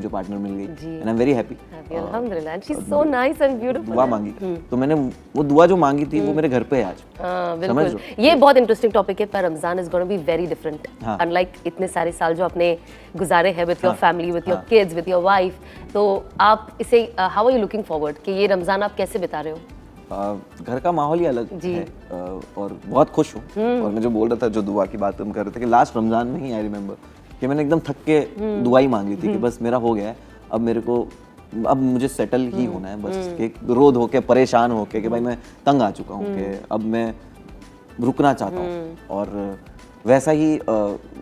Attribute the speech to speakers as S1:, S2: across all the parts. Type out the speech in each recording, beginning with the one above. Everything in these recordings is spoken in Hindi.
S1: पार्टनर मिल गई and I'm very happy.
S2: अल्हम्दुलिल्लाह, and she is so nice and beautiful.
S1: दुआ मांगी तो मैंने वो दुआ जो मांगी थी वो मेरे घर पे है आज। समझ
S2: बिल्कुल, ये बहुत इंटरेस्टिंग टॉपिक है, पर Ramzan is gonna be very different unlike इतने सारे साल जो आपने गुजारे हैं with your family, with your kids, with your wife. तो आप इसे how are you looking forward कि ये रमजान आप कैसे बिता रहे हो?
S1: घर का माहौल ही अलग है और बहुत खुश हूँ। और मैं जो बोल रहा था, जो दुआ की बात हम कर रहे थे कि लास्ट रमजान में ही आई रिमेम्बर कि मैंने एकदम थक के दुआ ही मांगी थी कि बस मेरा हो गया है, अब मेरे को अब मुझे सेटल ही होना है बस, कि रोध होके परेशान होके कि भाई मैं तंग आ चुका हूँ कि अब मैं रुकना चाहता हूँ। और वैसा ही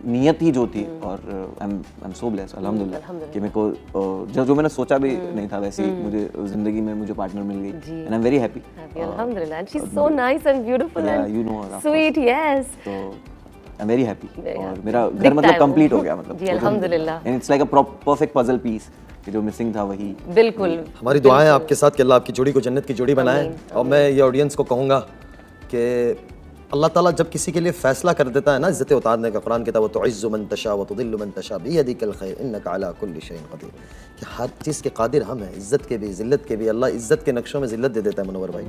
S1: नियत ही जो थी और आई एम सो ब्लेस्ड अल्हम्दुलिल्लाह कि मेरे को जो मैंने सोचा भी नहीं था वैसे ही मुझे जिंदगी में मुझे पार्टनर मिल गई and I'm very happy
S2: अल्हम्दुलिल्लाह, and she is so nice and beautiful and
S1: you know
S2: sweet. Yes,
S1: तो आई एम वेरी हैप्पी और मेरा घर मतलब कंप्लीट हो गया, मतलब
S2: जी अल्हम्दुलिल्लाह।
S1: And it's like a perfect puzzle piece कि जो मिसिंग था वही।
S2: बिल्कुल,
S3: हमारी दुआएं आपके साथ कि अल्लाह आपकी जोड़ी को जन्नत की जोड़ी बनाए। और मैं ये ऑडियंस को कहूँगा कि अल्लाह ताला जब किसी के लिए फैसला कर देता है ना इज्जत उतारने का, कुरान कहता है वो तुइज़्ज़ु मन तशा व तुदिल्लु मन तशा बियदिकल खैर इन्नका अला कुल्लि शैइन क़दीर, कि हर चीज़ के कादिर हम हैं, इज्जत के भी ज़िल्लत के भी। अल्लाह इज्जत के नक्शों में ज़िल्लत दे देता है मुनव्वर भाई,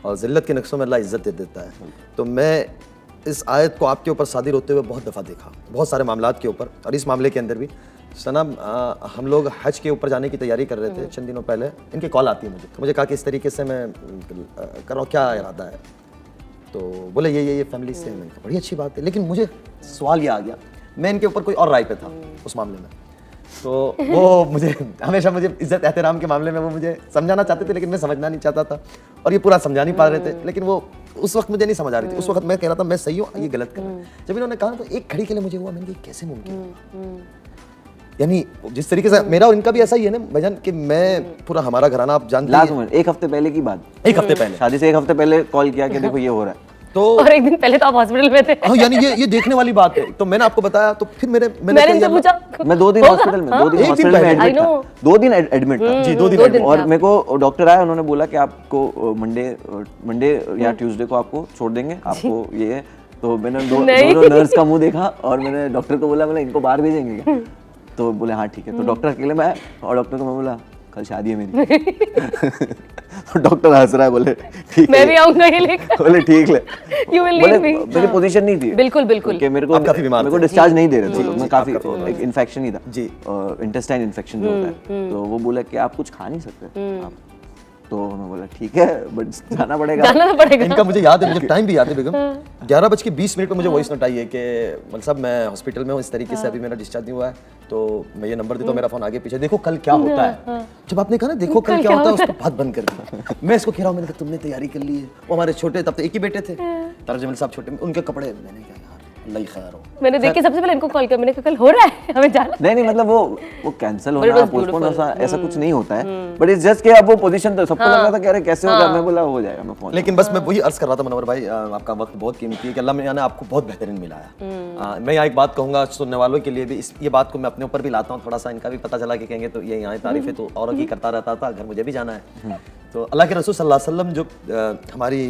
S3: और ज़िल्लत के नक्शों में अल्लाह इज्जत दे देता है। तो मैं इस आयत को आपके ऊपर सादिर होते हुए बहुत दफ़ा देखा, बहुत सारे मामलात के ऊपर, और इस मामले के अंदर भी। सनम हम लोग हज के ऊपर जाने की तैयारी कर रहे थे चंद दिनों पहले, इनकी कॉल आती है मुझे कहा कि इस तरीके से मैं कर रहा हूँ, क्या इरादा है? तो बोले ये फैमिली से। मैंने कहा बड़ी अच्छी बात है, लेकिन मुझे सवाल ये आ गया, मैं इनके ऊपर कोई और राय पे था उस मामले में। तो वो मुझे हमेशा मुझे इज्जत एहतराम के मामले में वो मुझे समझाना चाहते थे, लेकिन मैं समझना नहीं चाहता था, और ये पूरा समझा नहीं पा रहे थे। लेकिन वो उस वक्त मुझे नहीं समझ आ रही थी, उस वक्त मैं कह रहा था मैं सही हूँ, ये गलत कर रहा है। जब इन्होंने कहा तो एक घड़ी के लिए मुझे हुआ, मैंने कहा कैसे मुमकिन? यानी जिस तरीके से मेरा और इनका भी ऐसा ही है ना भाईजान कि मैं पूरा हमारा घराना आप जानते हैं।
S1: एक हफ्ते पहले की बात,
S3: एक हफ्ते पहले,
S1: शादी से एक हफ्ते पहले कॉल किया कि देखो ये हो रहा है,
S3: तो
S2: और एक दिन पहले तो आप हॉस्पिटल में थे।
S3: हाँ, यानी ये देखने वाली बात है। तो मैंने आपको बताया, तो फिर मैंने
S2: इनसे पूछा,
S1: मैं 2 दिन हॉस्पिटल में 2 दिन हॉस्पिटल में एडमिट था, 2 दिन एडमिट था
S3: जी, 2 दिन।
S1: और मेरे को डॉक्टर आया, उन्होंने बोला कि आपको मंडे या ट्यूसडे को आपको छोड़ देंगे, आपको ये है। तो मैंने दोनों नर्स का मुंह देखा और मैंने डॉक्टर को बोला, मैंने इनको बाहर भेजेंगे क्या? तो बोले हाँ ठीक है। तो डॉक्टर अकेले में आया और डॉक्टर को मैं बोला कल शादी है मेरी। तो डॉक्टर हंस रहा है, बोले ठीक
S2: मैं भी आऊंगा ये लेकर।
S1: बोले ठीक है,
S2: You will leave me।
S1: मेरी पोजीशन नहीं थी।
S2: बिल्कुल बिल्कुल,
S1: कि मेरे को डिस्चार्ज नहीं दे रहे थे, मैं काफी एक इन्फेक्शन ही था
S3: जी,
S1: इंटेस्टाइन इन्फेक्शन जो होता है। तो वो बोला कि आप कुछ खा नहीं सकते आप। तो मैं बोला ठीक है बट जाना पड़ेगा।
S3: इनका मुझे याद है, मुझे टाइम भी याद है बेगम, 11:20 पे मुझे वॉइस नोट आई है कि मतलब साहब मैं हॉस्पिटल में हूँ, इस तरीके से अभी मेरा डिस्चार्ज नहीं हुआ है, तो मैं ये नंबर देता हूँ, मेरा फोन आगे पीछे, देखो कल क्या होता है। जब आपने कहा ना देखो कल क्या होता है, उसको बात बंद कर दी। मैं इसको कह रहा हूँ, मैंने कहा तुमने तैयारी कर ली है। वो हमारे छोटे, तब तो एक ही बेटे थे, तारा जमील साहब छोटे, उनके कपड़े, मैंने कहा यार अल्लाह ही खैर हो।
S2: मैंने देख के सबसे पहले इनको कॉल किया, मैंने कहा कल हो रहा है हमें जाना।
S1: नहीं मतलब वो कैंसिल होना, पोस्टपोन होना, ऐसा कुछ नहीं होता है, बट इट्स जस्ट कि अब वो पोजीशन तो सबको लग रहा था कि अरे कैसे होगा, मैं बोला हो जाएगा, मैं फोन।
S3: लेकिन बस मैं वही अर्ज कर रहा था मुनव्वर भाई, आपका वक्त बहुत कीमती है कि अल्लाह ने आपको बहुत बेहतरीन मिलाया। मैं यहाँ एक बात कहूँगा सुनने वालों के लिए भी, ये बात को मैं अपने ऊपर भी लाता हूँ, थोड़ा सा इनका भी पता चला कि कहेंगे तो ये यहाँ तारीफ है तो औरों की करता रहता था, घर मुझे भी जाना है। तो अल्लाह के रसूल सल्लल्लाहु अलैहि वसल्लम जो हमारी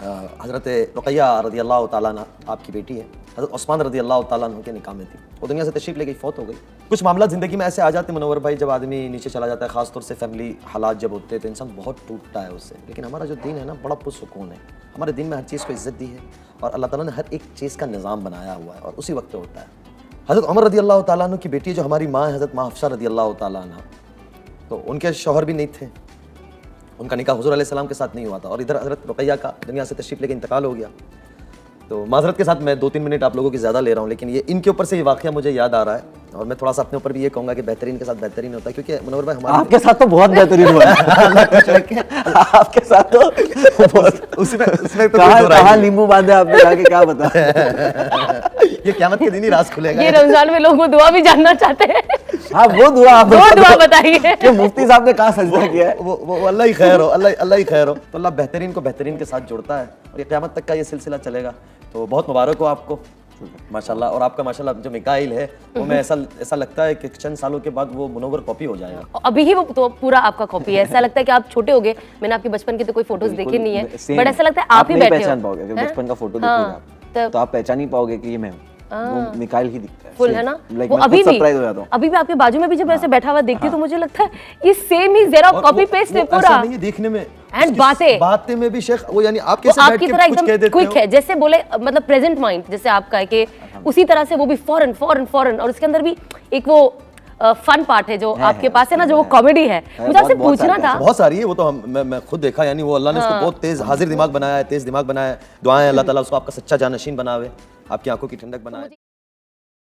S3: हज़रत रुक़ैया रज़ी अल्लाह ताला अन्हा आपकी बेटी है, हज़रत उस्मान रज़ी अल्लाह ताला अन्हु के निकाह में थी, वो दुनिया से तशरीफ़ ले गई, फौत हो गई। कुछ मामला ज़िंदगी में ऐसे आ जाते हैं मुनव्वर भाई, जब आदमी नीचे चला जाता है, ख़ासतौर से फैमिली हालात जब होते हैं तो इंसान बहुत टूटता है उससे। लेकिन हमारा जो दीन है ना बड़ा पुरसुकून है, हमारे दीन में हर चीज़ को इज़्ज़त दी है और अल्लाह ताला ने हर एक चीज़ का निज़ाम बनाया हुआ है और उसी वक्त होता है। हज़रत उमर रज़ी अल्लाह ताला अन्हु की बेटी जो हमारी माँ है, हज़रत माँ हफ्सा रज़ी अल्लाह ताला अन्हा, तो उनके शौहर भी नहीं थे, उनका निकाह हुज़ूर अलैहिस्सलाम के साथ नहीं हुआ था, और इधर हज़रत रुक़ैया का दुनिया से तशरीफ़ लेके इंतकाल हो गया। तो माज़रत के साथ मैं 2-3 मिनट आप लोगों की ज़्यादा ले रहा हूँ, लेकिन ये इनके ऊपर से ये वाक़या मुझे याद आ रहा है, और मैं थोड़ा सा अपने ऊपर भी ये कहूँगा कि बेहतरीन के साथ बेहतरीन होता है, क्योंकि मुनव्वर भाई हमारे
S1: आपके साथ तो बहुत बेहतरीन हुआ है। आपके साथ तो
S3: उसमें तो
S1: कहाँ नींबू बांधे आपने जाके, क्या बता।
S3: ये क़यामत के दिन ही राज खुलेगा।
S2: ये रमजान में लोग वो दुआ भी जानना चाहते हैं।
S1: हाँ वो दुआ आप
S2: बताइए
S1: कि मुफ्ती साहब ने कहाँ सजदा किया है।
S3: वो अल्लाह ही खैर हो, अल्लाह ही खैर हो। तो अल्लाह बेहतरीन को बेहतरीन के साथ जोड़ता है और ये क़यामत तक का ये सिलसिला चलेगा। तो बहुत मुबारक हो आपको माशाल्लाह, और आपका माशाल्लाह जो मिकाइल है वो मैं ऐसा लगता है कि चंद सालों के बाद वो मुनव्वर कॉपी हो जाएगा।
S2: अभी ही वो तो पूरा आपका कॉपी है, ऐसा लगता है कि आप छोटे हो गए। मैंने आपके बचपन की तो कोई फोटोज देखे नहीं है, बट ऐसा लगता है आप ही बैठे हो।
S1: पहचान पाओगे, बचपन का फोटो देखोगे तो आप पहचान ही पाओगे कि ये मैं हूँ। वो मिकाइल ही दिखता है
S2: फुल है ना,
S1: लाइक
S2: वो
S1: मैं
S2: अभी
S1: खुद
S2: भी
S1: सरप्राइज हो जाता हूँ।
S2: अभी भी आपके बाजू में भी जब ऐसे बैठा हुआ देखती हूँ तो मुझे लगता है ये सेम ही जेरोक्स कॉपी पेस्ट है पूरा।
S3: ऐसा नहीं है देखने में
S2: एंड बातें
S3: में भी शेख वो यानी आप
S2: वो
S3: कैसे बैठ
S2: आपकी
S3: के
S2: तरह
S3: कुछ कह
S2: एकदम
S3: देते
S2: क्विक
S3: हो।
S2: है, जैसे बोले मतलब प्रेजेंट माइंड जैसे आपका है कि उसी तरह से वो भी फॉरन फॉरन फॉरन, और उसके अंदर भी एक वो फन पार्ट है जो आपके पास है ना, जो वो कॉमेडी है। मुझे आपसे पूछना था,
S3: बहुत सारी है वो तो मैं खुद देखा, यानी वो अल्लाह ने उसको बहुत तेज हाजिर दिमाग बनाया है, तेज दिमाग बनाया है। दुआएं अल्लाह ताला उसको आपका सच्चा जानशीन बनावे, आपकी आंखों की ठंडक बनाए।